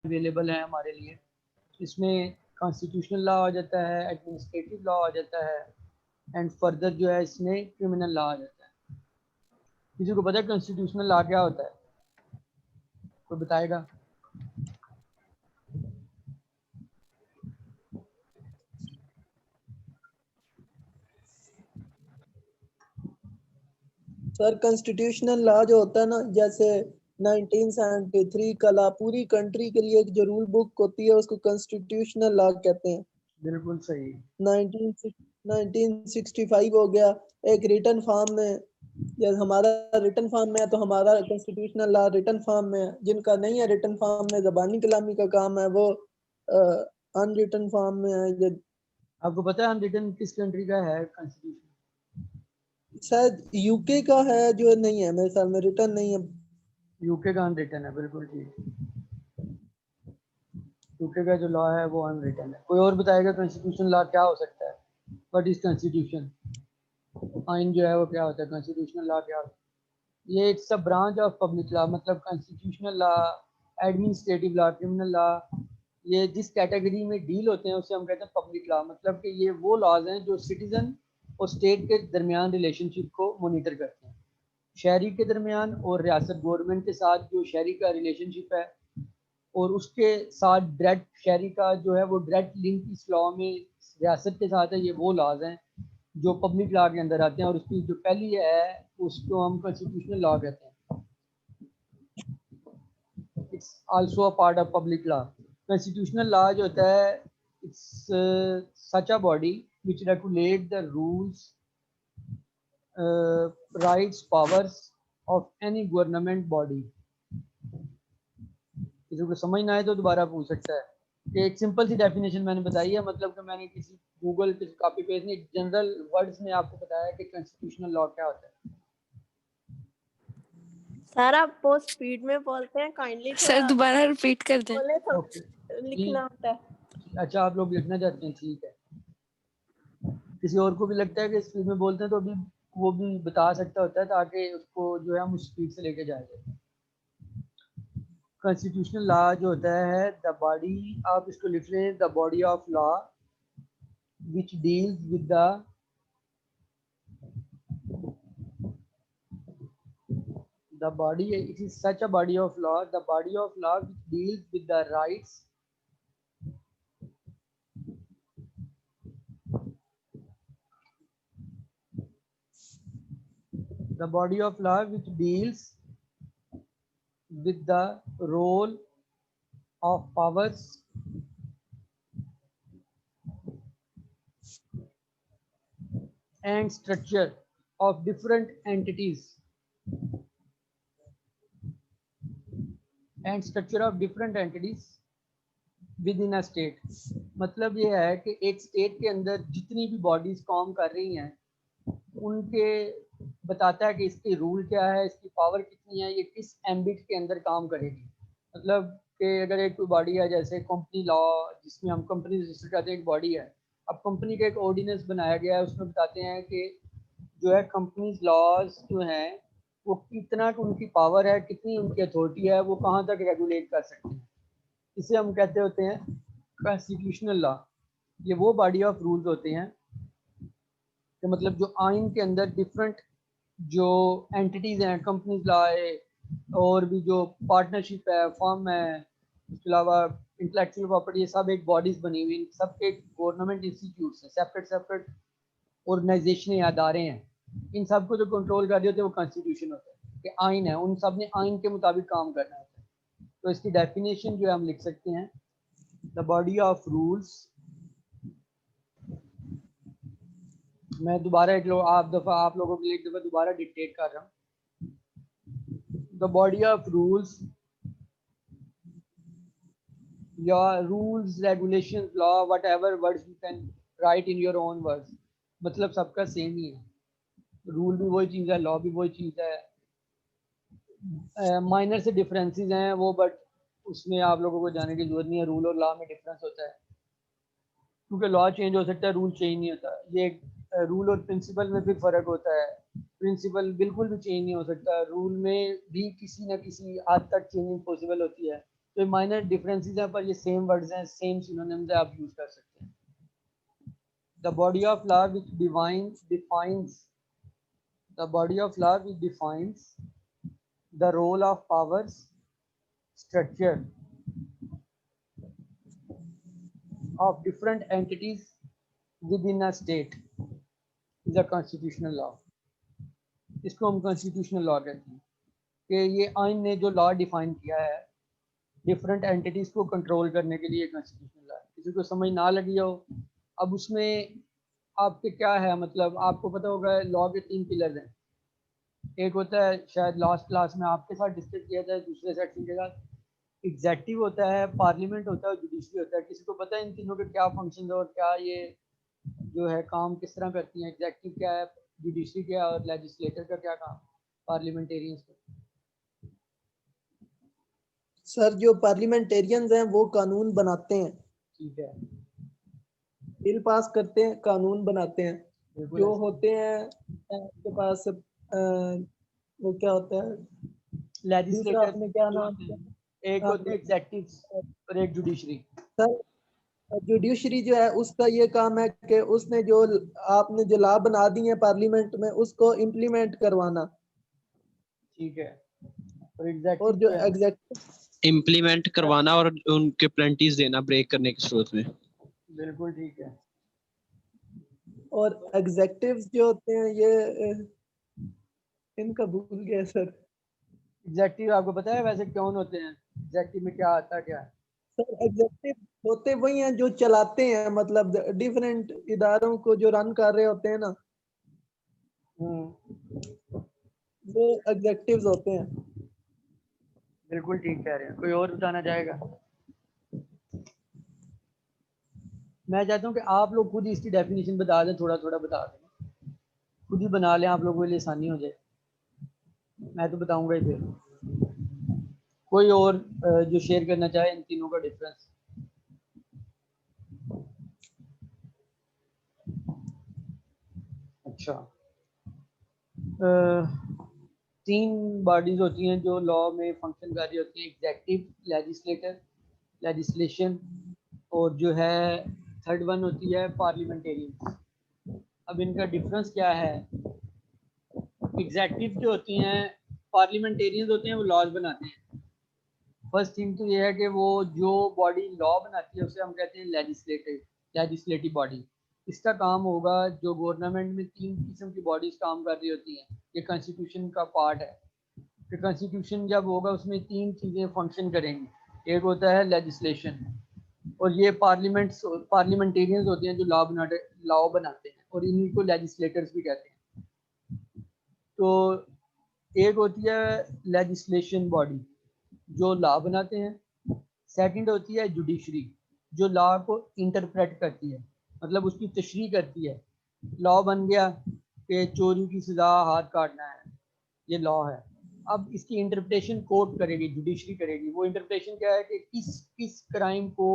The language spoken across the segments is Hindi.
अवेलेबल हैं हमारे लिए। इसमें कॉन्स्टिट्यूशनल लॉ आ जाता है, एडमिनिस्ट्रेटिव लॉ आ जाता है, एंड फर्दर जो है इसमें क्रिमिनल लॉ आ जाता है। किसी को पता है कॉन्स्टिट्यूशनल लॉ क्या होता है? कोई बताएगा? सर कॉन्स्टिट्यूशनल लॉ जो होता है ना, जैसे 1973 का लॉ पूरी कंट्री के लिए एक जो रूल बुक होती है उसको कॉन्स्टिट्यूशनल लॉ कहते हैं। बिल्कुल सही। 1965 हो गया एक रिटन फॉर्म में। जैसे हमारा रिटन फॉर्म में है तो हमारा कॉन्स्टिट्यूशनल लॉ रिटन फॉर्म में है। जिनका नहीं है रिटन फॉर्म में, जबानी कलामी का काम है, वो अनरिटन फॉर्म में है। आपको पता है अनरिटन किस कंट्री का है कॉन्स्टिट्यूशन? शायद यूके का है, जो नहीं है मेरे ख्याल में, रिटर्न नहीं है। यूके का अनरिटन है, बिल्कुल ठीक। यूके का जो लॉ है वो अनरिटन है। कोई और बताएगा कॉन्स्टिट्यूशन लॉ क्या हो सकता है? What is constitution? आइन जो है वो क्या होता है? कॉन्स्टिट्यूशनल लॉ क्या होता है? ये it's a branch of public law, मतलब constitutional law, administrative law, criminal law, ये जिस कैटेगरी में डील होते हैं उसे हम कहते हैं पब्लिक लॉ। मतलब कि ये वो लॉज हैं जो सिटीजन और स्टेट के दरमियान रिलेशनशिप को मॉनिटर करते हैं। शहरी के दरमियान और रियासत गवर्नमेंट के साथ जो शहरी का रिलेशनशिप है, और उसके साथ डायरेक्ट शहरी का जो है वो डायरेक्ट लिंक इस लॉ में रियासत के साथ है। ये वो लॉज हैं जो पब्लिक लॉ के अंदर आते हैं, और उसकी जो पहली है उसको हम कॉन्स्टिट्यूशनल लॉ कहते हैं। It's also a part of public law. Constitutional law जो होता है, it's such a body which regulate the rules, rights, powers of any government body. किसी को समझ ना आए तो दोबारा पूछ सकता है। कि एक सिंपल सी डेफिनेशन मैंने बताई है, मतलब कि मैंने किसी गूगल किसी कॉपी पेस्ट नहीं, जनरल वर्ड्स में आपको बताया कि कॉन्स्टिट्यूशनल लॉ क्या होता है। सर आप बहुत स्पीड में बोलते हैं, काइंडली सर दोबारा रिपीट कर दें। बोले तो ओके, लिखना होता है। अच्छा आप लोग लिखना चाहते हैं, ठीक है। किसी और को भी लगता है कि स्पीड में बोलते हैं तो अभी वो भी बता सकता होता है, ताकि उसको जो है हम उस स्पीड से लेके जाएंगे। कॉन्स्टिट्यूशनल लॉ जो होता है, द बॉडी, आप इसको लिख लें, the body of law which deals with the body, it is such a body of law, the body of law which deals with the rights, the body of law which deals with the role of powers and structure of different entities with in a state. मतलब ये है कि एक स्टेट के अंदर जितनी भी बॉडीज काम कर रही हैं उनके बताता है कि इसकी रूल क्या है, इसकी पावर कितनी है, ये किस एम्बिट के अंदर काम करेगी। मतलब कि अगर एक कोई बॉडी है जैसे कंपनी लॉ, जिसमें हम कंपनी रजिस्टर करते हैं, एक बॉडी है। अब कंपनी का एक ऑर्डिनेंस बनाया गया है, उसमें बताते हैं कि जो है कंपनीज लॉज जो हैं वो कितना उनकी पावर है, कितनी उनकी अथॉरिटी है, वो कहाँ तक रेगुलेट कर सकते हैं। इसे हम कहते होते हैं कॉन्स्टिट्यूशनल लॉ। ये वो बॉडी ऑफ रूल्स होते हैं कि मतलब जो आइन के अंदर डिफरेंट जो एंटिटीज हैं, कंपनीज लॉ है, और भी जो पार्टनरशिप है, फर्म है, उसके अलावा इंटेलेक्चुअल प्रॉपर्टी, ये सब एक बॉडीज बनी हुई, सब के गवर्नमेंट इंस्टीट्यूट्स हैं, सेपरेट सेपरेट ऑर्गेनाइजेशन या अदारे हैं। इन सब को जो कंट्रोल कर रहे होते हैं वो कॉन्स्टिट्यूशन होता है, कि आइन है, उन सब ने आइन के मुताबिक काम करना होता है। तो इसकी डेफिनेशन जो है हम लिख सकते हैं, द बॉडी ऑफ रूल्स। मैं दोबारा एक आप लोगों के लिए एक दफ़ा दोबारा डिक्टेट कर रहा हूँ। द बॉडी ऑफ रूल्स या rules, regulation, law, what ever words you can write in your own words, मतलब सबका सेम ही है। रूल भी वही चीज़ है, लॉ भी वही चीज़ है, माइनर से डिफरेंसेस हैं वो, बट उसमें आप लोगों को जाने की जरूरत नहीं है। रूल और लॉ में डिफरेंस होता है, क्योंकि लॉ चेंज हो सकता है, रूल चेंज नहीं होता। ये रूल और प्रिंसिपल में भी फ़र्क होता है। प्रिंसिपल बिल्कुल भी चेंज नहीं हो सकता, रूल में भी किसी न किसी हद तक चेंजिंग पॉसिबल होती है, तो माइनर डिफरेंसेस हैं पर ये सेम वर्ड्स हैं, सेम सिनोनिम्स हैं, आप यूज कर सकते हैं। The body of law which defines the body of law which defines the role of powers structure of different entities within a state is a constitutional law। इसको हम कॉन्स्टिट्यूशनल लॉ कहते हैं कि ये आइन ने जो लॉ डिफाइन किया है डिफरेंट एंटिटीज को कंट्रोल करने के लिए कॉन्स्टिट्यूशनल लॉ। किसी को समझ ना लगी हो, अब उसमें आपके क्या है, मतलब आपको पता होगा लॉ के 3 पिलर्स हैं। एक होता है, शायद लास्ट क्लास में आपके साथ डिस्कस किया था, दूसरे सेक्शन के साथ एग्जेक्टिव होता है, पार्लियामेंट होता है और जुडिशरी होता है। किसी को पता है इन तीनों के क्या फंक्शन है और क्या ये जो है काम किस तरह करती हैं? एग्जेक्टिव क्या है, जुडिशरी क्या है और लेजिस्लेटर का क्या काम, पार्लियामेंटेरियंस का? सर जो पार्लियामेंटेरियंस हैं वो कानून बनाते हैं, ठीक है, बिल पास करते हैं, कानून बनाते हैं। बिल्कुल जो ऐसे। होते हैं आपके पास वो क्या होता है, दूसरा लेजिस्लेटर आपने क्या दो नाम होते किया? हैं, एक होते हैं एग्जेक्टिव और एक जुडिशरी। सर जुडिशरी जो है उसका ये काम है कि उसने जो आपने जो लॉ बना दी है पार्लियामेंट में उसको इम्प्लीमेंट करवाना, ठीक है, और और एग्जेक्टिव जो क्या है? एग्जेक्टिव इम्प्लीमेंट करवाना और उनके पेनल्टीज देना ब्रेक करने की सूरत में। बिल्कुल ठीक है। और एग्जेक्टिव्स जो होते हैं ये इनका भूल गया सर। एग्जेक्टिव आपको पता है वैसे कौन होते हैं? एग्जेक्टिव में क्या आता है, क्या है? सर एग्जेक्टिव होते वही हैं जो चलाते हैं, मतलब डिफरेंट इदारों को जो रन कर रहे होते हैं ना, वो एग्जेक्टिव्स होते हैं। बिल्कुल ठीक कह रहे हैं। कोई और बताना चाहेगा? मैं चाहता हूँ कि आप लोग खुद इसकी डेफिनेशन बता दें, थोड़ा थोड़ा बता दें, खुद ही बना लें, आप लोगों के लिए आसानी हो जाए। मैं तो बताऊंगा ही फिर। कोई और जो शेयर करना चाहे इन तीनों का डिफरेंस? अच्छा, 3 बॉडीज होती हैं जो लॉ में फंक्शन कर रही होती हैं, एग्जेक्टिव, लेजिस्लेटर, लेजिस्लेशन, और जो है थर्ड वन होती है पार्लियामेंटेरियन। अब इनका डिफरेंस क्या है? एग्जेक्टिव जो होती हैं, पार्लियामेंटेरियंस होते हैं, वो लॉज बनाते हैं। फर्स्ट थिंग तो ये है कि वो जो बॉडी लॉ बनाती है उसे हम कहते हैं लेजिस्लेटिव बॉडी। इसका काम होगा, जो गवर्नमेंट में 3 किस्म की बॉडीज काम कर रही होती हैं, ये कॉन्स्टिट्यूशन का पार्ट है कि कॉन्स्टिट्यूशन जब होगा उसमें 3 चीज़ें फंक्शन करेंगी। एक होता है लेजिस्लेशन, और ये पार्लियामेंटेरियंस होते हैं जो लॉ बनाते हैं, और इन्हीं को लेजिस्लेटर्स भी कहते हैं। तो एक होती है लेजिस्लेशन बॉडी जो लॉ बनाते हैं। सेकंड होती है जुडिशरी जो लॉ को इंटरप्रेट करती है, मतलब उसकी तशरीह करती है। लॉ बन गया कि चोरी की सज़ा हाथ काटना है, ये लॉ है। अब इसकी इंटरप्रिटेशन कोर्ट करेगी, जुडिशरी करेगी। वो इंटरप्रिटेशन क्या है कि किस क्राइम को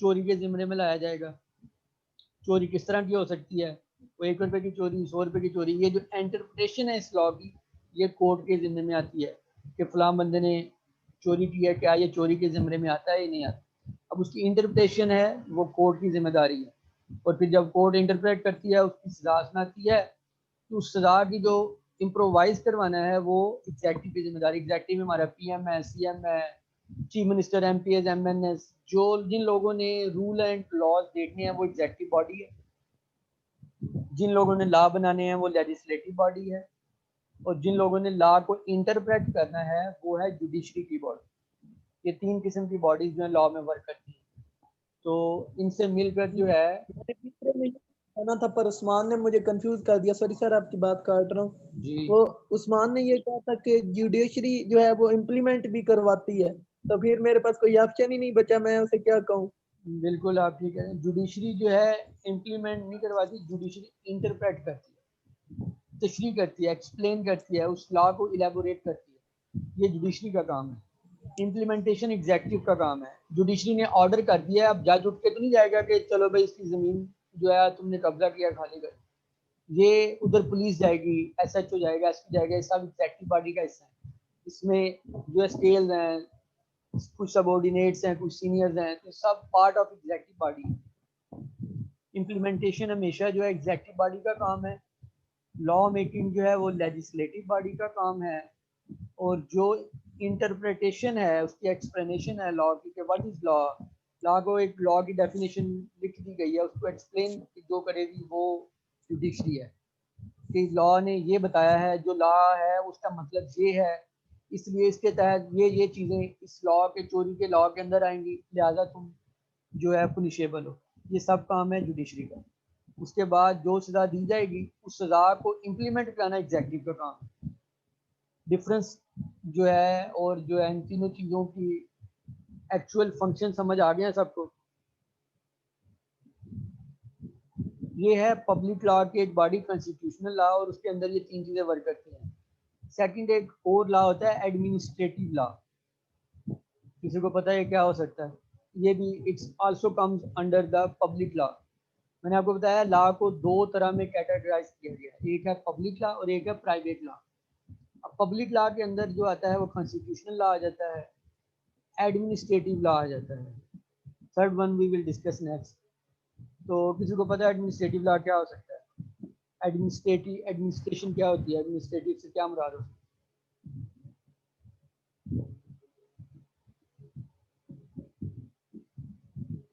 चोरी के ज़िम्मे में लाया जाएगा, चोरी किस तरह की हो सकती है, वो 1 रुपए की चोरी, 100 रुपए की चोरी। ये जो इंटरप्रिटेशन है इस लॉ की, ये कोर्ट के ज़िम्मे में आती है कि फलां बंदे ने चोरी की है, क्या ये चोरी के ज़िम्मे में आता है या नहीं आता। अब उसकी इंटरप्रिटेशन है वो कोर्ट की जिम्मेदारी है, और फिर जब कोर्ट इंटरप्रेट करती है उसकी सजा सुनाती है, तो उस सजा की जो इम्प्रोवाइज करवाना है वो एग्जेक्टिव की जिम्मेदारी। एग्जेक्टिव में हमारा पीएम है, सीएम है, चीफ मिनिस्टर, एमपीएस, एमएनएस, जो जिन लोगों ने रूल एंड लॉज देखने हैं वो एग्जेक्टिव बॉडी है। जिन लोगों ने लॉ बनाने हैं वो लेजिस्लेटिव बॉडी है, और जिन लोगों ने लॉ को इंटरप्रेट करना है वो है जुडिशरी की बॉडी। ये 3 किस्म की बॉडीज जो है लॉ में वर्क करती हैं। तो इनसे मिलकर जो है कहना था, पर उस्मान ने मुझे कंफ्यूज कर दिया। सॉरी सर, आपकी बात काट रहा हूँ। जी, वो उस्मान ने ये कहा था कि जुडिशरी जो है वो इम्प्लीमेंट भी करवाती है, तो फिर मेरे पास कोई ऑप्शन ही नहीं बचा, मैं उसे क्या कहूँ। बिल्कुल आप ठीक है। जुडिशरी जो है इम्प्लीमेंट नहीं करवाती, जुडिशरी इंटरप्रेट करती है, तशरीह करती है, एक्सप्लेन करती है, उस लॉ को इलेबोरेट करती है। ये जुडिशरी का काम है। इम्प्लीमेंटेशन एग्जेक्टिव का काम है। जुडिशरी ने ऑर्डर कर दिया, अब जज उठ के तो नहीं जाएगा कि चलो भाई इसकी ज़मीन जो है तुमने कब्जा किया, खाली कर। ये उधर पुलिस जाएगी, एसएचओ जाएगा, एसपी जाएगा, ये सब एग्जेक्टिव बॉडी का हिस्सा है। इसमें जो स्केल्स हैं, कुछ सबऑर्डिनेट्स हैं, कुछ सीनियर्स हैं, तो सब part of executive body. Implementation हमेशा जो है एग्जीक्यूटिव बॉडी का काम है, लॉ मेकिंग जो है वो लेजिस्लेटिव बॉडी का काम है, और जो इंटरप्रिटेशन है उसकी एक्सप्लेनेशन है लॉ की, व्हाट इज लॉ। लॉ को एक लॉ की डेफिनेशन लिख दी गई है, उसको एक्सप्लेन जो करेगी वो जुडिशरी है कि लॉ ने ये बताया है, जो लॉ है उसका मतलब ये है, इसलिए इसके तहत ये चीज़ें इस लॉ के, चोरी के लॉ के अंदर आएंगी, लिहाजा तुम जो है पुनिशेबल हो। ये सब काम है जुडिशरी का। उसके बाद जो सज़ा दी जाएगी उस सज़ा को इम्प्लीमेंट कराना एग्जीक्यूटिव का काम है। डिफरेंस जो है, और जो है इन तीनों चीज़ों की एक्चुअल फंक्शन समझ आ गया सबको। ये है पब्लिक लॉ की एक बॉडी, कॉन्स्टिट्यूशनल लॉ, और उसके अंदर ये तीन चीज़ें वर्क करती हैं। सेकंड एक और लॉ होता है एडमिनिस्ट्रेटिव लॉ। किसी को पता है क्या हो सकता है? ये भी it's also comes under the public law. मैंने आपको बताया लॉ को दो तरह में कैटेगराइज किया गया है, एक है पब्लिक लॉ और एक है प्राइवेट लॉ। अब पब्लिक लॉ के अंदर जो आता है वो कॉन्स्टिट्यूशनल लॉ आ जाता है, एडमिनिस्ट्रेटिव लॉ आ जाता है। Third one we will discuss next. तो किसी को पता है एडमिनिस्ट्रेटिव लॉ क्या हो सकता है? एडमिनिस्ट्रेशन क्या होती है? एडमिनिस्ट्रेटिव से क्या मुराद होती है?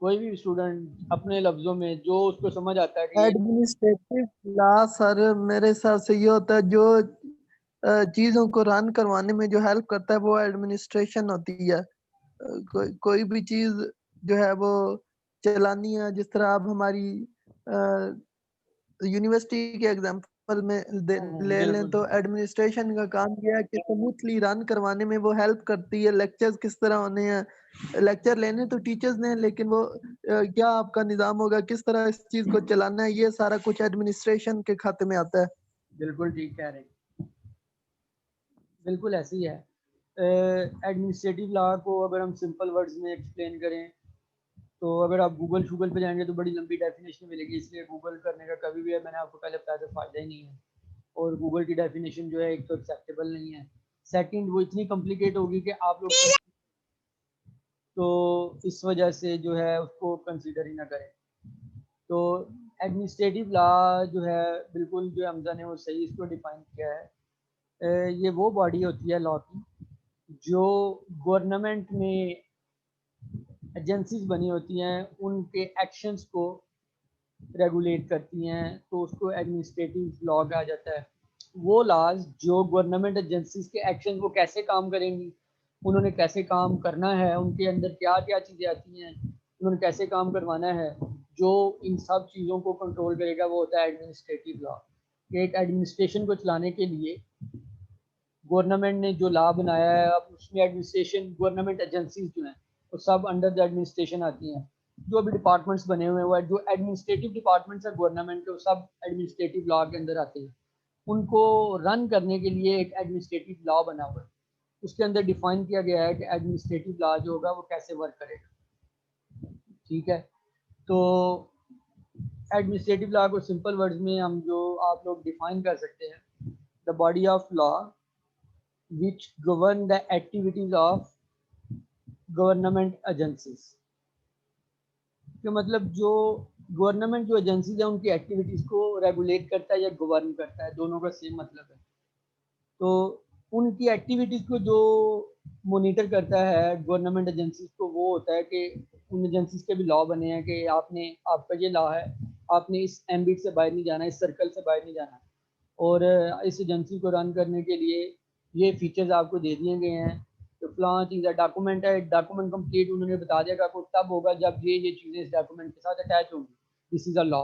कोई भी स्टूडेंट अपने लफ्जों में जो उसको समझ आता है कि एडमिनिस्ट्रेटिव लॉ सर मेरे हिसाब से ये होता है जो चीजों को रन करवाने में जो हेल्प करता है वो एडमिनिस्ट्रेशन होती है। कोई भी चीज जो है वो चलानी है, जिस तरह आप हमारी यूनिवर्सिटी के एग्जांपल में ले लें बिल्कुल तो एडमिनिस्ट्रेशन का काम यह है कि स्मूथली रन करवाने में वो हेल्प करती है। लेक्चर्स किस तरह होने हैं, लेक्चर लेने तो टीचर्स ने, लेकिन वो क्या आपका निज़ाम होगा, किस तरह इस चीज को चलाना है, ये सारा कुछ एडमिनिस्ट्रेशन के खाते में आता है। बिल्कुल ठीक कह रहे हैं, बिल्कुल ऐसी ही है। एडमिनिस्ट्रेटिव लॉ को अगर हम सिंपल वर्ड्स में एक्सप्लेन करें तो अगर आप गूगल पे जाएंगे तो बड़ी लंबी डेफिनेशन मिलेगी, इसलिए गूगल करने का कभी भी है, मैंने आपको पहले बताया था, फ़ायदा ही नहीं है। और गूगल की डेफिनेशन जो है एक तो एक्सेप्टेबल नहीं है, सेकंड वो इतनी कॉम्प्लिकेट होगी कि आप लोग तो इस वजह से जो है उसको कंसीडर ही ना करें। तो एडमिनिस्ट्रेटिव लॉ जो है बिल्कुल जो हमजा ने वो सही इसको डिफाइन किया है। ये वो बॉडी होती है लॉ की जो गवर्नमेंट में एजेंसीज बनी होती हैं उनके एक्शंस को रेगुलेट करती हैं, तो उसको एडमिनिस्ट्रेटिव लॉ कहा जाता है। वो लॉज जो गवर्नमेंट एजेंसीज के एक्शन वो कैसे काम करेंगी, उन्होंने कैसे काम करना है, उनके अंदर क्या क्या चीज़ें आती हैं, उन्होंने कैसे काम करवाना है, जो इन सब चीज़ों को कंट्रोल करेगा वो होता है एडमिनिस्ट्रेटिव लॉ। एक एडमिनिस्ट्रेशन को चलाने के लिए गवर्नमेंट ने जो लॉ बनाया है, अब उसमें एडमिनिस्ट्रेशन गवर्नमेंट एजेंसीज जो हैं वो सब अंडर द एडमिनिस्ट्रेशन आती हैं। जो भी डिपार्टमेंट्स बने हुए हैं वो जो एडमिनिस्ट्रेटिव डिपार्टमेंट्स है गवर्नमेंट के, वो सब एडमिनिस्ट्रेटिव लॉ के अंदर आते हैं। उनको रन करने के लिए एक एडमिनिस्ट्रेटिव लॉ बना हुआ है, उसके अंदर डिफाइन किया गया है कि एडमिनिस्ट्रेटिव लॉ जो होगा वो कैसे वर्क करेगा। ठीक है, तो एडमिनिस्ट्रेटिव लॉ को सिंपल वर्ड्स में हम जो आप लोग डिफाइन कर सकते हैं, the body of law which govern the activities of government agencies। कि मतलब जो गवर्नमेंट जो एजेंसीज है उनकी एक्टिविटीज़ को रेगुलेट करता है या गवर्न करता है, दोनों का सेम मतलब है। तो उनकी एक्टिविटीज़ को जो मॉनिटर करता है गवर्नमेंट एजेंसीज को, वो होता है कि उन एजेंसीज के भी लॉ बने हैं कि आपने, आपका ये लॉ है, आपने इस एम्बिट से बाहर नहीं जाना, इस सर्कल से बाहर नहीं जाना, और इस एजेंसी को रन करने के लिए ये फीचर्स आपको दे दिए गए हैं। तो फलां चीज़ है, डॉक्यूमेंट है, डॉक्यूमेंट कंप्लीट उन्होंने बता दिया कि तब होगा जब ये चीज़ें इस डॉक्यूमेंट के साथ अटैच होंगी। दिस इज़ अ लॉ,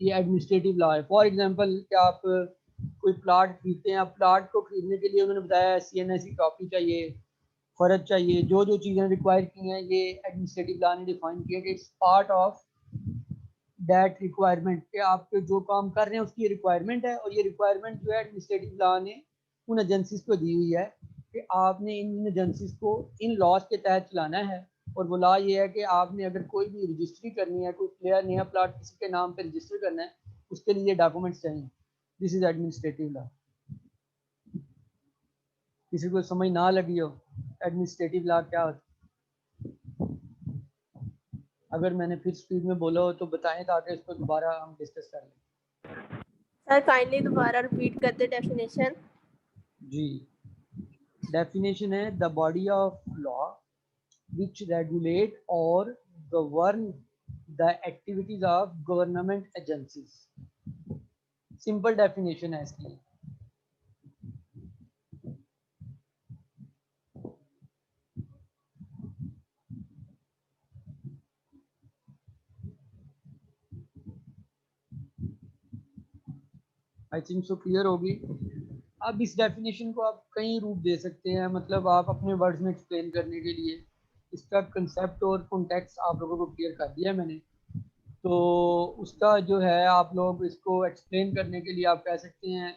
ये एडमिनिस्ट्रेटिव लॉ है। फॉर एग्जांपल कि आप कोई प्लाट खरीदते हैं, आप प्लाट को खरीदने के लिए उन्होंने बताया CNS की कॉपी चाहिए, फ़र्ज चाहिए, जो जो चीज़ें रिक्वायर की हैं ये एडमिनिस्ट्रेटिव लॉ ने डिफाइन किया कि it's part of that requirement, कि आप जो काम कर रहे हैं उसकी रिक्वायरमेंट है, और ये रिक्वायरमेंट जो है एडमिनिस्ट्रेटिव लॉ ने उन एजेंसीज को दी हुई है कि आपने इन एजेंसीज को इन लॉज के तहत चलाना है। और वो लॉ ये है कि आपने अगर कोई भी रजिस्ट्री करनी है, कोई प्लेयर नया प्लाट किसी के नाम पर रजिस्टर करना है, उसके लिए डॉक्यूमेंट्स चाहिए। This is administrative law. किसी को समझ ना लगी हो एडमिनिस्ट्रेटिव लॉ क्या होता है? अगर मैंने फिर स्पीड में बोला हो तो बताएं ताकि इसको दोबारा हम डिस्कस कर लें। सर काइंडली दोबारा रिपीट कर दे डेफिनेशन। जी, डेफिनेशन है the body of law which regulate or govern the activities of government agencies. Simple definition है इसकी। आई थिंक सो क्लियर होगी। अब इस डेफिनेशन को आप कई रूप दे सकते हैं, मतलब आप अपने वर्ड्स में एक्सप्लेन करने के लिए इसका कंसेप्ट और कॉन्टेक्स्ट आप लोगों को क्लियर कर दिया मैंने। तो उसका जो है आप लोग इसको एक्सप्लेन करने के लिए आप कह सकते हैं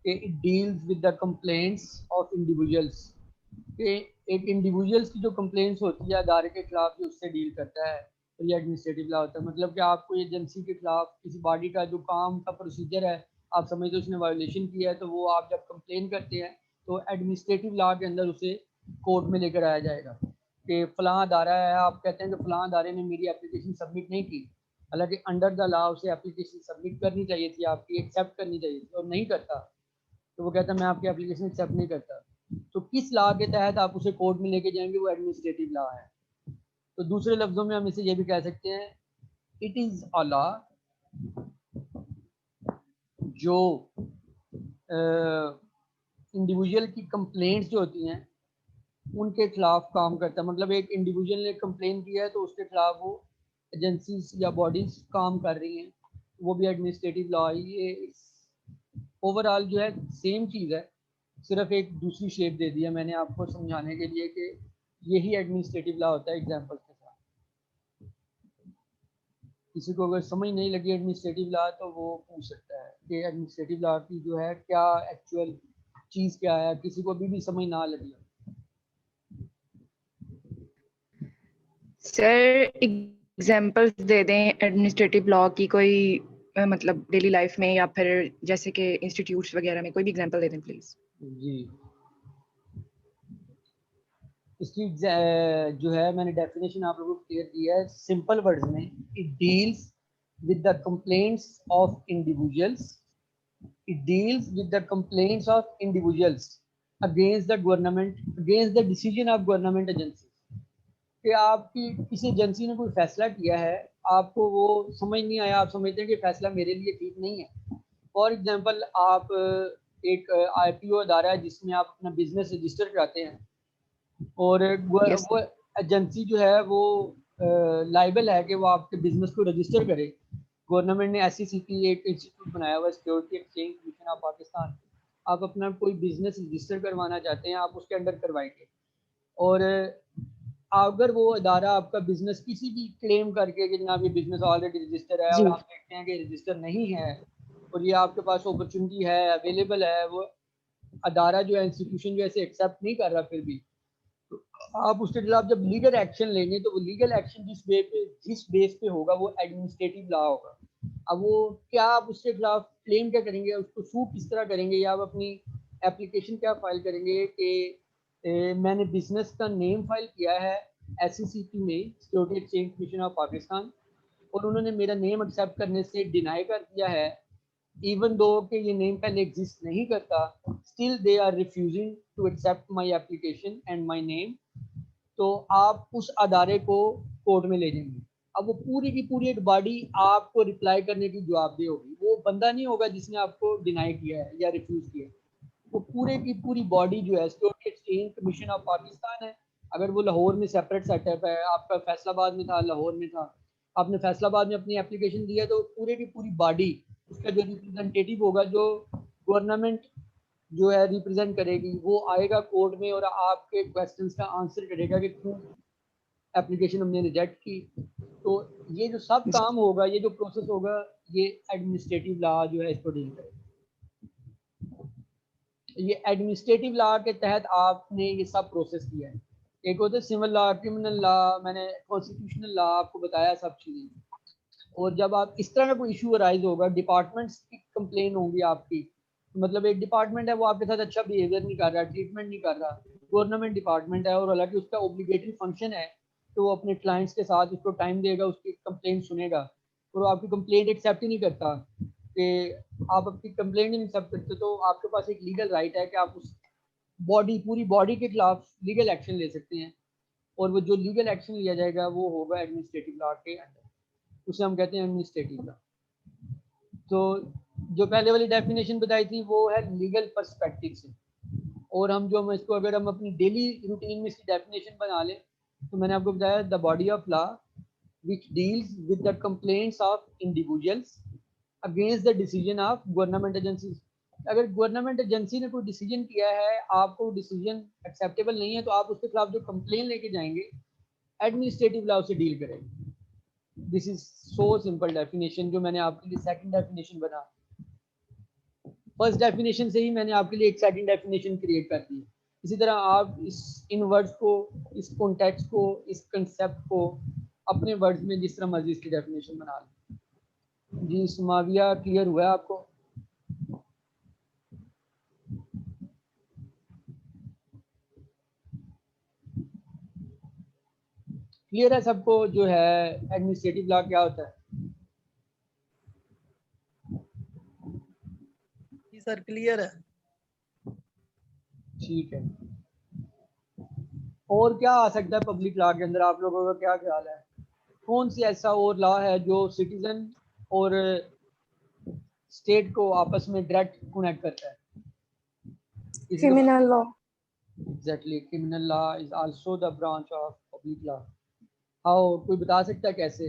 कि it deals with the complaints of individuals, कि एक इंडिविजुअल्स की जो कंप्लेंट्स होती है अदारे के खिलाफ जो उससे डील करता है, और ये एडमिनिस्ट्रेटिव लॉ होता है। मतलब कि आपको एजेंसी के खिलाफ किसी बॉडी का जो काम का प्रोसीजर है आप समझते हो उसने वायोलेशन किया है, तो वो आप जब कंप्लेन करते हैं तो एडमिनिस्ट्रेटिव लॉ के अंदर उसे कोर्ट में लेकर आया जाएगा कि फ़लाँ अदारा है, आप कहते हैं कि फ़लाँ अदारे ने मेरी एप्लीकेशन सबमिट नहीं की, हालांकि अंडर द लॉ उसे एप्लीकेशन सबमिट करनी चाहिए थी, आपकी एक्सेप्ट करनी चाहिए थी, और नहीं करता तो वो कहता है मैं आपकी एप्लीकेशन एक्सेप्ट नहीं करता। तो किस लॉ के तहत आप उसे कोर्ट में लेके जाएंगे, वो एडमिनिस्ट्रेटिव लॉ है। तो दूसरे लफ्जों में हम इसे ये भी कह सकते हैं इट इज़ अ लॉ जो इंडिविजुअल की कंप्लेंट्स जो होती हैं उनके खिलाफ काम करता है। मतलब एक इंडिविजुअल ने कंप्लेन किया है तो उसके खिलाफ वो एजेंसीज या बॉडीज काम कर रही हैं, वो भी एडमिनिस्ट्रेटिव लॉ है। ये ओवरऑल जो है सेम चीज़ है, सिर्फ एक दूसरी शेप दे दी है मैंने आपको समझाने के लिए कि यही एडमिनिस्ट्रेटिव लॉ होता है एग्जाम्पल के साथ। किसी को अगर समझ नहीं लगी एडमिनिस्ट्रेटिव लॉ तो वो पूछ सकता है कि एडमिनिस्ट्रेटिव लॉ की जो है क्या एक्चुअल चीज़ क्या है, किसी को अभी भी समझ ना लगी। सर एग्जांपल्स दे दें एडमिनिस्ट्रेटिव लॉ की कोई मतलब डेली लाइफ में या फिर जैसे कि इंस्टीट्यूट्स वगैरह में कोई भी एग्जांपल दे दें प्लीज। जी, इसकी जो है मैंने डेफिनेशन आप लोगों को क्लियर किया है सिंपल वर्ड्स में। It deals with the complaints of individuals, it deals with the complaints of individuals against the government, against the decision of government agency. कि आपकी किसी एजेंसी ने कोई फैसला किया है, आपको वो समझ नहीं आया, आप समझते हैं कि फैसला मेरे लिए ठीक नहीं है। फॉर एग्जांपल आप एक आईपीओ अदारा है जिसमें आप अपना बिजनेस रजिस्टर कराते हैं, और Yes. वो एजेंसी जो है वो लाइबल है कि वो आपके बिजनेस को रजिस्टर करे। गवर्नमेंट ने SECP एक इंस्टीट्यूट बनाया हुआ है, security exchange commission of Pakistan. आप अपना कोई बिजनेस रजिस्टर करवाना चाहते हैं, आप उसके अंडर करवाएंगे, और अगर वो अदारा आपका बिजनेस किसी भी क्लेम करके कि जनाब ये बिजनेस ऑलरेडी रजिस्टर है, और जी। आप देखते हैं कि रजिस्टर नहीं है और ये आपके पास अपॉर्चुनिटी है, अवेलेबल है, वो अदारा जो है इंस्टीट्यूशन जो है इसे एक्सेप्ट नहीं कर रहा, फिर भी तो आप उसके खिलाफ जब लीगल एक्शन लेंगे तो वो लीगल एक्शन जिस बेस पे होगा वो एडमिनिस्ट्रेटिव लॉ होगा। अब वो क्या आप उसके खिलाफ क्लेम क्या करेंगे, उसको सू किस तरह करेंगे, या आप अपनी एप्लीकेशन क्या फाइल करेंगे कि मैंने बिजनेस का नेम फाइल किया है SECP में, security exchange commission of Pakistan, और उन्होंने मेरा नेम एक्सेप्ट करने से डिनाई कर दिया है, इवन दो कि ये नेम पहले एग्जिस्ट नहीं करता, still they are refusing to accept my application and my name. तो आप उस अदारे को कोर्ट में ले जाएंगे। अब वो पूरी की पूरी एक बॉडी आपको रिप्लाई करने की जवाबदेह होगी, वो बंदा नहीं होगा जिसने आपको डिनाई किया है या रिफ्यूज किया है, वो पूरे की पूरी बॉडी जो है security exchange commission of Pakistan है। अगर वो लाहौर में सेपरेट सेटअप है, आपका फैसलाबाद में था, लाहौर में था, आपने फैसलाबाद में अपनी एप्लीकेशन दिया, तो पूरे की पूरी बॉडी उसका जो रिप्रेजेंटेटिव होगा, जो गवर्नमेंट जो है रिप्रेजेंट करेगी, वो आएगा कोर्ट में और आपके क्वेश्चंस का आंसर करेगा कि क्यों एप्लीकेशन हमने रिजेक्ट की। तो ये जो सब काम होगा, ये जो प्रोसेस होगा, ये एडमिनिस्ट्रेटिव लॉ जो है इसको डील करेगा। ये एडमिनिस्ट्रेटिव लॉ के तहत आपने ये सब प्रोसेस किया है। एक होता है सिविल लॉ, क्रिमिनल लॉ, मैंने कॉन्स्टिट्यूशनल लॉ आपको बताया सब चीज़ें। और जब आप इस तरह का कोई इशू अराइज होगा, डिपार्टमेंट्स की कंप्लेन होगी आपकी, मतलब एक डिपार्टमेंट है वो आपके साथ अच्छा बिहेवियर नहीं कर रहा, ट्रीटमेंट नहीं कर रहा, गवर्नमेंट डिपार्टमेंट है और हालांकि उसका ऑब्लिगेटरी फंक्शन है तो वो अपने क्लाइंट्स के साथ उसको टाइम देगा, उसकी कंप्लेंट सुनेगा, और वो आपकी कंप्लेंट एक्सेप्ट ही नहीं करता कि आप अपनी कंप्लेंट ही नहीं एक्सेप्ट करते, तो आपके पास एक लीगल राइट है कि आप उस पूरी बॉडी के खिलाफ लीगल एक्शन ले सकते हैं, और वो जो लीगल एक्शन लिया जाएगा वो होगा एडमिनिस्ट्रेटिव लॉ के अंदर, उसे हम कहते हैं एडमिनिस्ट्रेटिव लॉ। तो जो पहले वाली डेफिनेशन बताई थी वो है लीगल पर्सपेक्टिव से, और हम इसको अगर हम अपनी डेली रूटीन में इसकी डेफिनेशन बना लें, तो मैंने आपको बताया the body of law which deals with the complaints of individuals against the decision of government agencies। अगर गवर्नमेंट एजेंसी ने कोई डिसीजन किया है, आपको डिसीजन एक्सेप्टेबल नहीं है, तो आप उसके खिलाफ जो कंप्लेन लेके जाएंगे, एडमिनिस्ट्रेटिव लॉ से डील करेंगे। This is so simple definition, जो मैंने आपके लिए सेकंड डेफिनेशन बना, फर्स्ट डेफिनेशन से ही मैंने आपके लिए एक सेकंड डेफिनेशन क्रिएट कर दी। इसी तरह आप इन वर्ड्स को, इस कॉन्टेक्स्ट को, इस कंसेप्ट को अपने वर्ड्स में जिस तरह मर्जी इसकी डेफिनेशन बना लें। जी समाविया, क्लियर हुआ है आपको? क्लियर है सबको जो है एडमिनिस्ट्रेटिव लॉ क्या होता है? जी सर क्लियर है। ठीक है, और क्या आ सकता है पब्लिक लॉ के अंदर, आप लोगों का क्या ख्याल है? कौन सी ऐसा और लॉ है जो सिटीजन और स्टेट को आपस में डायरेक्ट कनेक्ट करता है? Criminal law. Exactly, criminal law is also the branch of public law. How, कोई बता सकता है कैसे?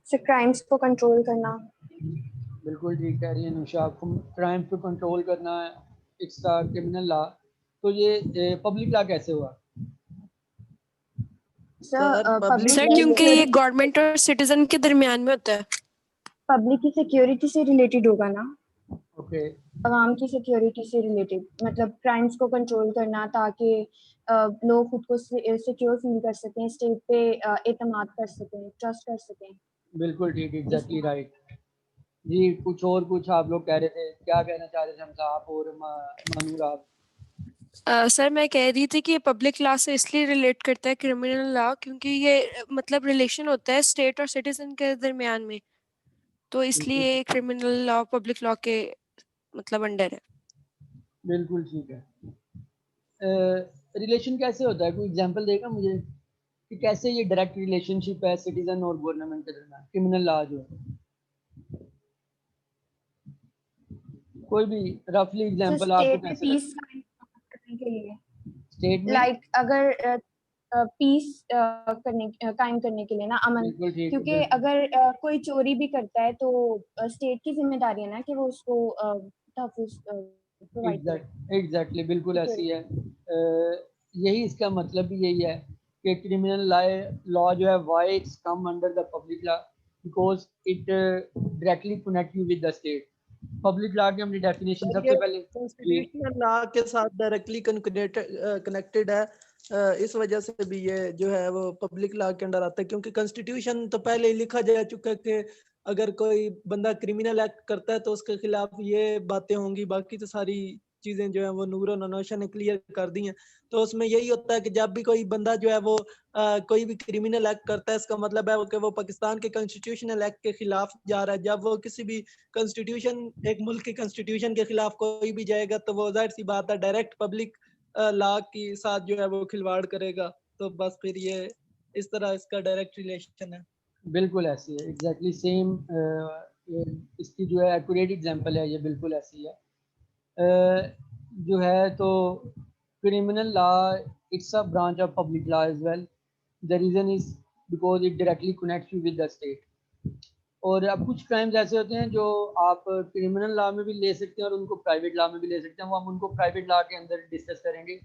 से क्राइम्स को कंट्रोल करना। बिल्कुल ठीक कह रही है अनुषा, क्राइम को कंट्रोल करना है, इट्स द क्रिमिनल लॉ। तो ये पब्लिक लॉ कैसे हुआ? सर क्योंकि ये गवर्नमेंट और सिटीजन के दरमियान में होता है। पब्लिक की सिक्योरिटी से रिलेटेड होगा ना। ओके, आवाम की सिक्योरिटी से रिलेटेड, मतलब क्राइम्स को कंट्रोल करना ताकि लोग खुद को सिक्योर फील कर सकें, स्टेट पे एतमाद कर सकें, ट्रस्ट कर सकें। बिल्कुल ठीक, एग्जैक्टली राइट। जी कुछ आप लोग कह रहे थे, क्या कहना चाह रहे थे हम साहब और मानूर आप? सर मैं कह रही थी कि ये पब्लिक लॉ से इसलिए रिलेट करता है क्रिमिनल लॉ, क्योंकि ये मतलब रिलेशन होता है स्टेट और सिटीजन के दरमियान में, तो इसलिए क्रिमिनल लॉ पब्लिक लॉ के मतलब अंडर है। बिल्कुल ठीक है। रिलेशन कैसे होता है, कोई एग्जांपल देगा मुझे कि कैसे ये डायरेक्ट रिलेशनशिप है सिटीजन और गवर्नमेंट के दरमियान, क्रिमिनल लॉ जो है? कोई भी रफली एग्जांपल आपको स्टेट में कैसे पीस करने के लिए, स्टेट में लाइक अगर पीस कायम करने के लिए ना, अमन, बिल्कुल ठीक, क्योंकि बिल्कुल अगर कोई चोरी भी करता है तो स्टेट की जिम्मेदारी है ना कि वो उसको तहफ्फुज़ प्रोवाइड करे। एग्जैक्टली बिल्कुल ऐसी है। यही इसका मतलब भी यही है कि क्रिमिनल लॉ जो है why it's come under the public law, because it directly connect you with the state. Public law की हमने डेफिनेशन सबसे पहले कॉन्स्टिट्यूशनल लॉ के साथ डायरेक्टली कनेक्टेड है। इस वजह से भी ये जो है वो पब्लिक लॉ के अंडर आता है, क्योंकि कॉन्स्टिट्यूशन तो पहले ही लिखा जा चुका है कि अगर कोई बंदा क्रिमिनल एक्ट करता है तो उसके खिलाफ ये बातें होंगी। बाकी तो सारी चीजें जो है वो नूर और नौशा ने क्लियर कर दी हैं। तो उसमें यही होता है कि जब भी कोई बंदा जो है वो कोई भी क्रिमिनल एक्ट करता है, इसका मतलब है कि वो पाकिस्तान के कॉन्स्टिट्यूशनल एक्ट के खिलाफ जा रहा है। जब वो किसी भी कॉन्स्टिट्यूशन, एक मुल्क के कॉन्स्टिट्यूशन के खिलाफ कोई भी जाएगा तो वो जाहिर सी बात है डायरेक्ट पब्लिक लॉ के साथ जो है वो खिलवाड़ करेगा। तो बस फिर ये इस तरह इसका डायरेक्ट रिलेशन है। बिल्कुल ऐसी है, एग्जैक्टली सेम। इसकी जो है एक्यूरेट एग्जांपल है ये, बिल्कुल ऐसी है। जो है तो criminal law, it's a branch of public law as well. The reason is because it directly connects you with the state. और अब कुछ क्राइम्स ऐसे होते हैं जो आप क्रिमिनल लॉ में भी ले सकते हैं और उनको प्राइवेट लॉ में भी ले सकते हैं, वो हम उनको प्राइवेट लॉ के अंदर डिस्कस करेंगे।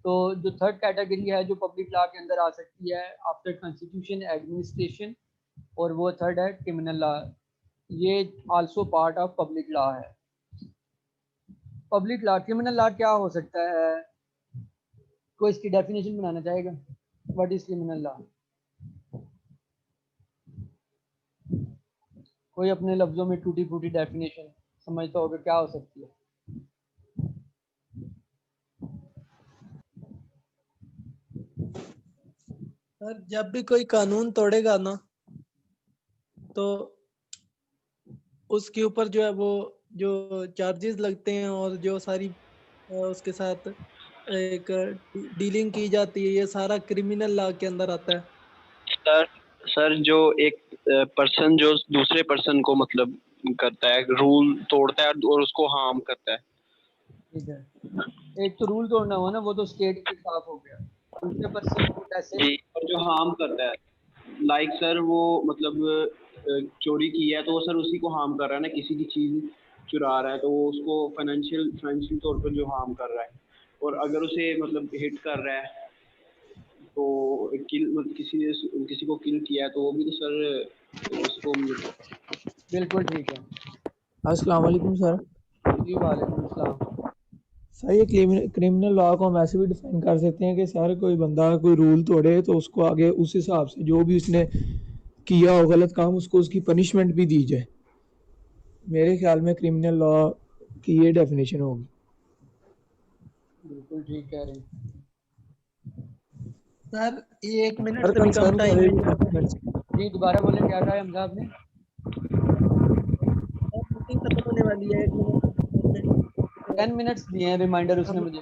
तो जो थर्ड कैटेगरी है जो पब्लिक लॉ के अंदर आ सकती है आफ्टर कॉन्स्टिट्यूशन एडमिनिस्ट्रेशन, और वो थर्ड है क्रिमिनल लॉ। ये also part of public law है। पब्लिक लॉ, क्रिमिनल लॉ क्या हो सकता है, कोई इसकी डेफिनेशन बनाना चाहेगा? What is criminal law? कोई अपने लफ्जों में टूटी फूटी डेफिनेशन समझता होगा क्या हो सकती है? सर जब भी कोई कानून तोड़ेगा ना तो उसके ऊपर जो है वो जो चार्जेस लगते हैं और जो सारी उसके साथ एक डीलिंग की जाती है, ये सारा क्रिमिनल लॉ के अंदर आता है। सर सर जो एक पर्सन जो दूसरे पर्सन को मतलब करता है, रूल तोड़ता है और उसको हार्म करता है। ठीक है, एक तो रूल तोड़ना हुआ ना, वो तो स्टेट के खिलाफ हो गया। दूसरे पर्सन को कैसे? जी, और जो हार्म करता है, लाइक सर वो मतलब चोरी की है तो वो सर उसी को हार्म कर रहा है ना, किसी की चीज चुरा रहा है तो वो उसको फाइनेंशियल तौर पर जो हार्म कर रहा है। और अगर उसे मतलब हिट कर रहा है तो किल किसी को किल किया है तो वो भी तो सर उसको बिल्कुल ठीक है अस्सलाम वालेकुम सर। जी, वालेकुम अस्सलाम। सर ये क्रिमिनल लॉ को हम ऐसे भी डिफाइन कर सकते हैं कि सर कोई बंदा कोई रूल तोड़े तो उसको आगे उस हिसाब से जो भी उसने किया हो गलत काम उसको उसकी पनिशमेंट भी दी जाए। मेरे ख्याल में क्रिमिनल लॉ की ये डेफिनेशन होगी। बिल्कुल ठीक कह रहे हैं सर ये 1 मिनट सर से भी कम कंसर्न टाइम है। जी। दोबारा बोले, क्या कहा है हमजा आपने? मीटिंग खत्म होने वाली है 1 मिनट 10 मिनट्स दिए हैं रिमाइंडर उसने मुझे।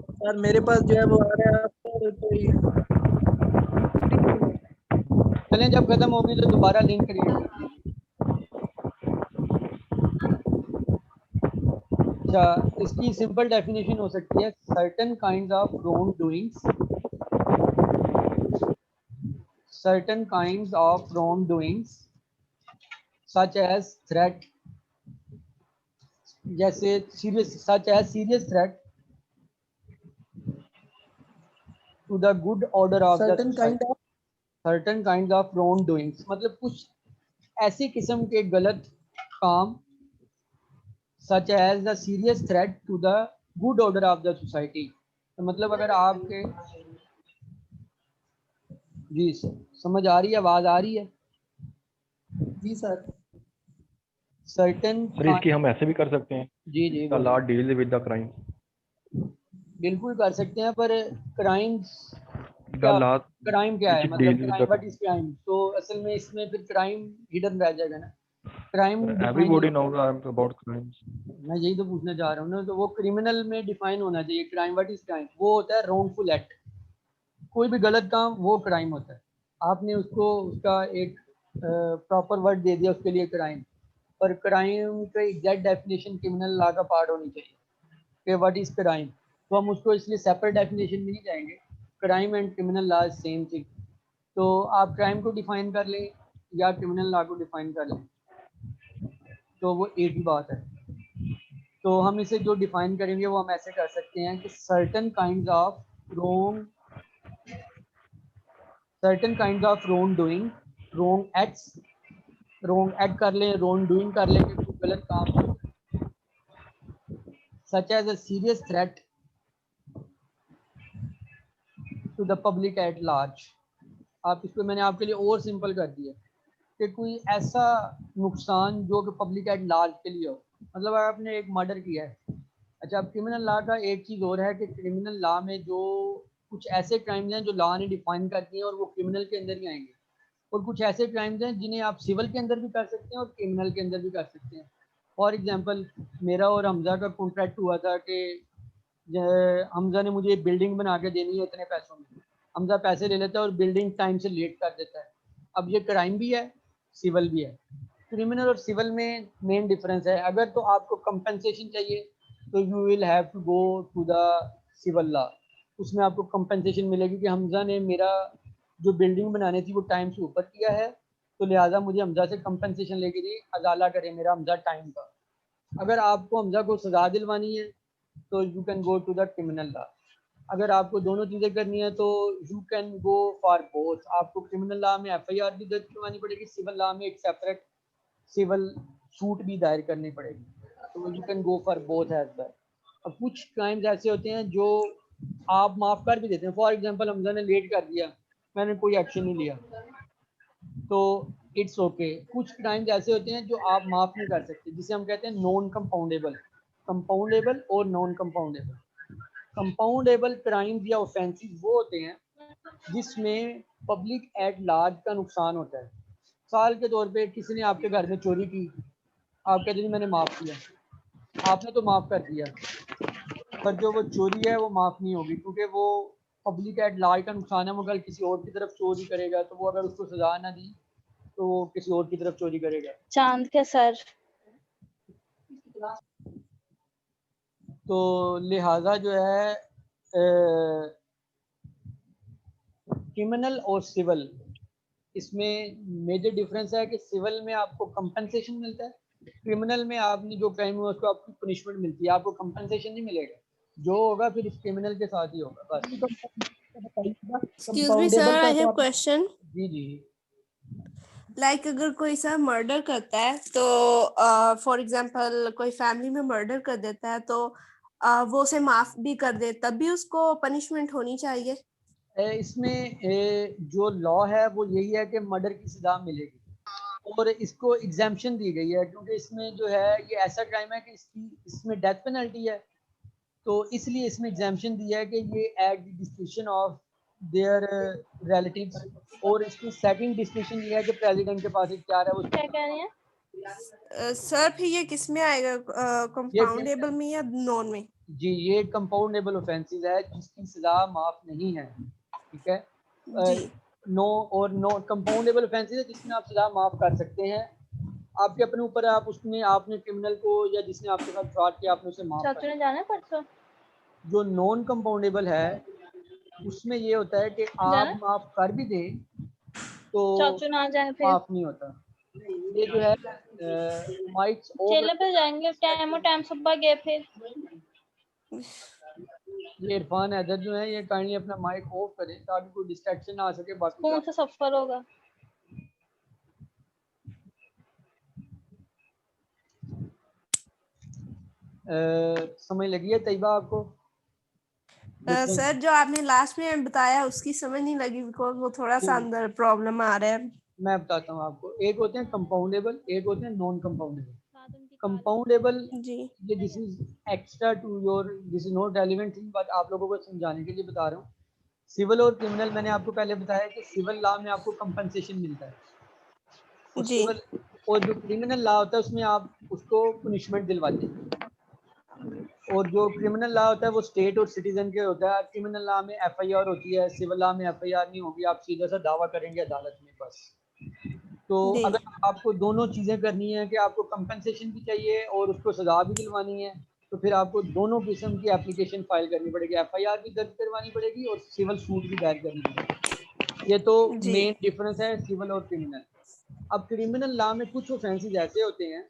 सर मेरे पास जो है वो आ रहा है आपको कोई चलें, जब खत्म होगी तो दोबारा लिंक क्रिएट कर दीजिए। अच्छा, इसकी सिंपल डेफिनेशन हो सकती है, certain kinds of wrong doings, certain kinds of wrongdoings such as threat, जैसे serious threat to the good order of the certain kind society, of certain kinds of wrongdoings मतलब कुछ ऐसी किस्म के गलत काम, such as the serious threat to the good order of the society। तो मतलब अगर आपके जी समझ आ रही है, आवाज आ रही है? जी सर। सर्टेन सर इसकी हम ऐसे भी कर सकते हैं, जी जी the law deal with the crime. बिल्कुल कर सकते हैं, पर क्राइम्स द क्या, लॉ क्राइम क्या है, व्हिच मतलब deal with crime, the what is crime? तो असल में इसमें फिर क्राइम हिडन रह जाएगा ना। Crime define, everybody knows about crimes. मैं यही तो पूछना चाह रहा हूँ ना, तो वो क्रिमिनल में डिफाइन होना चाहिए। Crime, what is crime? वो होता है रॉन्गफुल एक्ट, कोई भी गलत काम वो क्राइम होता है। आपने उसको उसका एक प्रॉपर वर्ड दे दिया उसके लिए, क्राइम। पर क्राइम का एग्जैक्ट डेफिनेशन क्रिमिनल लॉ का पार्ट होनी चाहिए कि व्हाट इज क्राइम। तो हम उसको इसलिए सेपरेट डेफिनेशन में नहीं जाएंगे। Crime and criminal law is same thing. तो आप क्राइम को डिफाइन कर लें या क्रिमिनल लॉ को डिफाइन कर लें, तो वो एक ही बात है। तो हम इसे जो डिफाइन करेंगे वो हम ऐसे कर सकते हैं कि certain kinds of wrong doing, wrong act कर लें, रॉन्ग डूइंग कर लें कि कोई गलत काम हो, such as a serious threat to the public at large. आप इसको मैंने आपके लिए और सिंपल कर दिया कि कोई ऐसा नुकसान जो कि पब्लिक एट लार्ज के लिए हो। मतलब अगर आपने एक मर्डर किया है, अच्छा, अब क्रिमिनल लॉ का एक चीज़ और है कि क्रिमिनल लॉ में जो कुछ ऐसे क्राइम्स हैं जो लॉ ने डिफाइन कर दिए हैं और वो क्रिमिनल के अंदर ही आएंगे, और कुछ ऐसे क्राइम्स हैं जिन्हें आप सिविल के अंदर भी कर सकते हैं और क्रिमिनल के अंदर भी कर सकते हैं। फॉर एग्जांपल, मेरा और हमजा का कॉन्ट्रैक्ट हुआ था कि हमजा ने मुझे बिल्डिंग बना के देनी है इतने पैसों में। हमजा पैसे ले लेता है और बिल्डिंग टाइम से लेट कर देता है। अब ये क्राइम भी है, सिविल भी है। क्रिमिनल और सिविल में मेन डिफरेंस है। अगर तो आपको कंपनसेशन चाहिए तो you will have to go to the civil law. उसमें आपको कंपनसेशन मिलेगी कि हमजा ने मेरा जो बिल्डिंग बनानी थी वो टाइम से ऊपर किया है, तो लिहाजा मुझे हमजा से कंपनसेशन लेके दी, अदाला करे मेरा हमजा टाइम का। अगर आपको हमजा को सजा दिलवानी है तो you can go to the criminal law. अगर आपको दोनों चीज़ें करनी है तो you can go for both. आपको क्रिमिनल लॉ में एफआईआर भी दर्ज करवानी पड़ेगी, सिविल लॉ में एक सेपरेट सिविल सूट भी दायर करनी पड़ेगी। तो you can go for both as well. अब कुछ क्राइम्स ऐसे होते हैं जो आप माफ़ कर भी देते हैं। फॉर एग्जांपल, हमजा ने लेट कर दिया, मैंने कोई एक्शन नहीं लिया, तो इट्स ओके। कुछ क्राइम्स ऐसे होते हैं जो आप माफ़ नहीं कर सकते, जिसे हम कहते हैं नॉन कंपाउंडेबल। कंपाउंडेबल और नॉन कंपाउंडेबल। कंपाउंडेबल क्राइम्स या ऑफेंसेस वो होते हैं जिसमें पब्लिक एट लार्ज का नुकसान होता है। साल के तौर पे किसी ने आपके घर में चोरी की, आप कहते हैं मैंने माफ़ किया, आपने तो माफ़ कर दिया, पर जो वो चोरी है वो माफ़ नहीं होगी, क्योंकि वो पब्लिक एट लार्ज का नुकसान है। वो अगर किसी और की तरफ चोरी करेगा तो वो अगर उसको सजा ना दी तो वो किसी और की तरफ चोरी करेगा। चांद के सर। तो लिहाजा जो है क्रिमिनल और सिविल, इसमें मेजर डिफरेंस है कि सिविल में आपको कंपनसेशन मिलता है, क्रिमिनल में आपने जो क्राइम हुआ उसको आपको पनिशमेंट मिलती है, आपको कंपनसेशन नहीं मिलेगा। जो होगा फिर इस क्रिमिनल के साथ ही होगा बस। Excuse me, sir, I have question. जी जी। लाइक अगर कोई सर मर्डर करता है तो फॉर एग्जांपल कोई फैमिली में मर्डर कर देता है तो वो उसे माफ भी कर दे, तब भी उसको पनिशमेंट होनी चाहिए? इसमें जो लॉ है वो यही है कि मर्डर की सजा मिलेगी, और इसको एग्जाम्पशन दी गई है क्योंकि इसमें जो है ये ऐसा क्राइम है कि इसमें डेथ पेनल्टी है, तो इसलिए इसमें एग्जाम्पशन दिया है कि ये at the description of their relatives. और इसकी सेकंड डिस्क्रिप्शन ये है कि प्रेसिडेंट के पास इख्तियार है वो क्या कह रही हैं? सर फिर ये किस में आएगा, कंपाउंडेबल में या नॉन में? जी, ये कंपाउंडेबल ऑफेंसेस है जिसकी सजा माफ नहीं है, ठीक है। जी नो और नो कंपाउंडेबल ऑफेंसेस है जिसमें आप सजा माफ कर सकते हैं, आपके अपने ऊपर है, आप उसमें आपने क्रिमिनल को या जिसने आपके साथ फ्रॉड किया आपने उसे माफ चाचू कर। ने जाना है परसों? जो नॉन कंपाउंडेबल है उसमें ये होता है कि आप जाना? माफ कर भी दें तो चाचू ना जाए फिर? माफ नहीं होता। ये जो है माइट्स चेले पे जाएंगे, टाइम सुबह गए फिर। ये इरफान हैदर जो है ये काइंडली अपना माइक ऑफ करें ताकि कोई डिस्ट्रैक्शन ना आ सके। बाकी कौन सा सफर होगा? समझ लगी है तैयबा आपको? सर जो आपने लास्ट में बताया उसकी समझ नहीं लगी, बिकॉज वो थोड़ा सा अंदर प्रॉब्लम आ रहा है। मैं बताता हूँ आपको, एक होते हैं कंपाउंडेबल, एक होते हैं नॉन कंपाउंडेबल। कंपाउंडेबल जी ये this is extra to your, this is not relevant thing, but आप लोगों को समझाने के लिए बता रहा हूँ। सिविल और क्रिमिनल मैंने आपको पहले बताया कि सिविल लॉ में आपको कंपनसेशन मिलता है, और जी सिविल और जो क्रिमिनल लॉ होता है उसमें आप उसको पनिशमेंट दिलवाते हैं। और जो क्रिमिनल लॉ होता है वो स्टेट और सिटीजन के होता है। क्रिमिनल लॉ में एफआईआर होती है, सिविल लॉ में एफआईआर नहीं होगी, आप सीधा सा दावा करेंगे अदालत में बस। तो जी अगर आपको दोनों चीज़ें करनी है कि आपको कंपनसेशन भी चाहिए और उसको सजा भी दिलवानी है, तो फिर आपको दोनों किस्म की एप्लीकेशन फाइल करनी पड़ेगी, एफआईआर भी दर्ज करवानी पड़ेगी और सिविल सूट भी दायर करनी पड़ेगी। ये तो जी मेन डिफरेंस है सिविल और क्रिमिनल। अब क्रिमिनल लॉ में कुछ ऑफेंसेस ऐसे होते हैं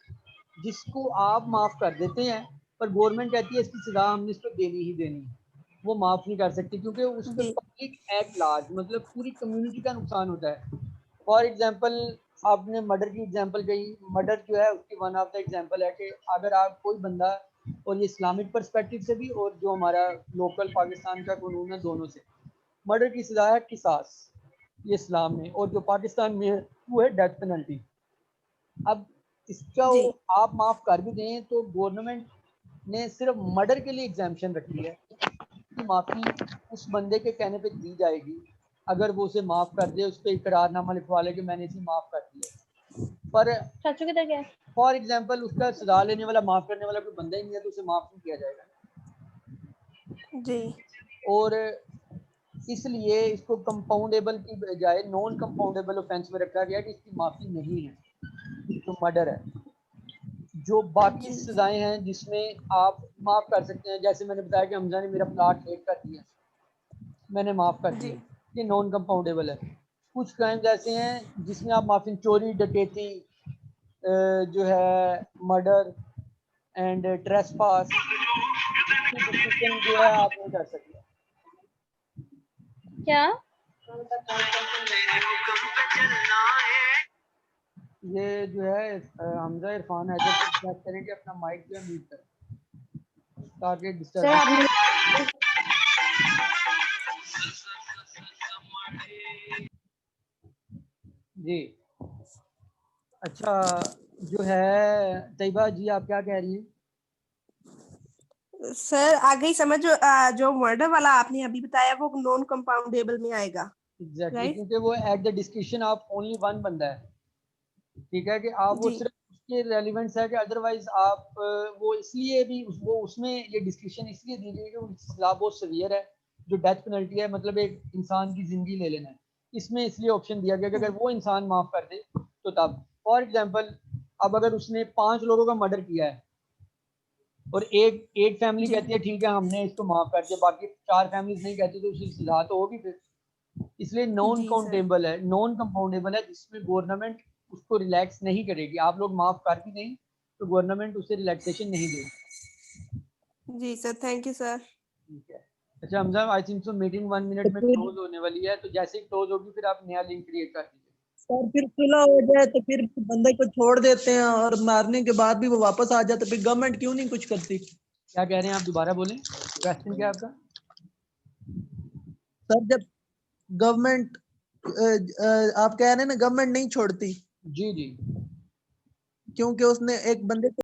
जिसको आप माफ़ कर देते हैं, पर गवर्नमेंट कहती है इसकी सजा हमने इसको देनी ही देनी है, वो माफ़ नहीं कर सकती क्योंकि उस पर जी पब्लिक एट लार्ज मतलब पूरी कम्युनिटी का नुकसान होता है। फॉर एग्जांपल आपने मर्डर की एग्जांपल कही, मर्डर जो है उसकी वन ऑफ द एग्जांपल है कि अगर आप कोई बंदा, और ये इस्लामिक पर्सपेक्टिव से भी और जो हमारा लोकल पाकिस्तान का कानून है दोनों से, मर्डर की सजा है किसास, ये इस्लाम में, और जो पाकिस्तान में है वो है डेथ पेनल्टी। अब इसका जी आप माफ़ कर भी दें तो गवर्नमेंट ने सिर्फ मर्डर के लिए एग्जाम्पशन रखी है कि माफ़ी उस बंदे के कहने पे दी जाएगी अगर वो उसे माफ़ कर दे, उस पर इकरारनामा लिखवा ले कि मैंने इसे माफ़ कर दिया। पर चाचू किधर गए? फॉर एग्जांपल उसका सजा लेने वाला, माफ़ करने वाला कोई बंदा ही नहीं है तो उसे माफ़ नहीं किया जाएगा। जी और इसलिए इसको कंपाउंडेबल की बजाय नॉन कंपाउंडेबल ऑफेंस में रखा गया कि इसकी माफ़ी नहीं है, जो मर्डर है। जो बाकी जी सजाएं हैं जिसमें आप माफ़ कर सकते हैं, जैसे मैंने बताया कि हमजा ने मेरा प्लाट फेक कर दिया, मैंने माफ़ कर जी दिया, ये नॉन कंपाउंडेबल है। कुछ क्राइम्स ऐसे हैं जिसमें आप माफ़ी, चोरी, डकैती, जो है मर्डर एंड ट्रेसपास जो है आप नहीं कर सकते। क्या? ये जो है हमजा इरफान है, जब बात करें कि अपना माइक जो है म्यूट करें ताकि सर डिस्टर्ब। आपने जी अच्छा, जो है तैयबा जी आप क्या कह रही हैं? सर आगे ही समझ जो मर्डर वाला आपने अभी बताया वो नॉन कंपाउंडेबल में आएगा। Exactly Right? क्योंकि वो at the description of only one बंदा है, ठीक है कि आप वो जी। सिर्फ उसके रेलिवेंट्स है कि अदरवाइज आप वो इसलिए भी वो उसमें ये डिस्क्रिप्शन इसलिए दी गई कि उसकी सजा बहुत सीवियर है, जो डेथ पेनल्टी है, मतलब एक इंसान की जिंदगी ले लेना है, इसमें इसलिए ऑप्शन दिया गया कि अगर वो इंसान माफ कर दे तो तब। फॉर एग्जांपल अब अगर उसने 5 लोगों का मर्डर किया है और एक फैमिली जी। कहती है ठीक है हमने इसको माफ कर दिया, बाकी 4 फैमिलीज नहीं कहती, तो उसकी सजा तो होगी फिर। इसलिए नॉन जी सर। काउंटेबल है, नॉन कंपाउंडेबल है, जिसमें गवर्नमेंट उसको रिलैक्स नहीं करेगी। आप लोग माफ कर भी नहीं तो गवर्नमेंट उसे रिलैक्सेशन नहीं देगी। जी सर, थैंक यू सर। ठीक है। अच्छा Hamza, I think so meeting 1 minute में क्लोज होने वाली है, तो जैसे ही क्लोज होगी फिर आप नया लिंक क्रिएट कर दीजिए। सर फिर सुलह हो जाए तो फिर बंदे को छोड़ देते हैं और मारने के बाद भी वो वापस आ जाते, फिर गवर्नमेंट क्यों नहीं कुछ करती? क्या कह रहे हैं आप, दोबारा बोलें, क्वेश्चन क्या है आपका? सर जब गवर्नमेंट आप कह रहे हैं ना गवर्नमेंट नहीं छोड़ती जी जी, क्योंकि उसने एक बंदे को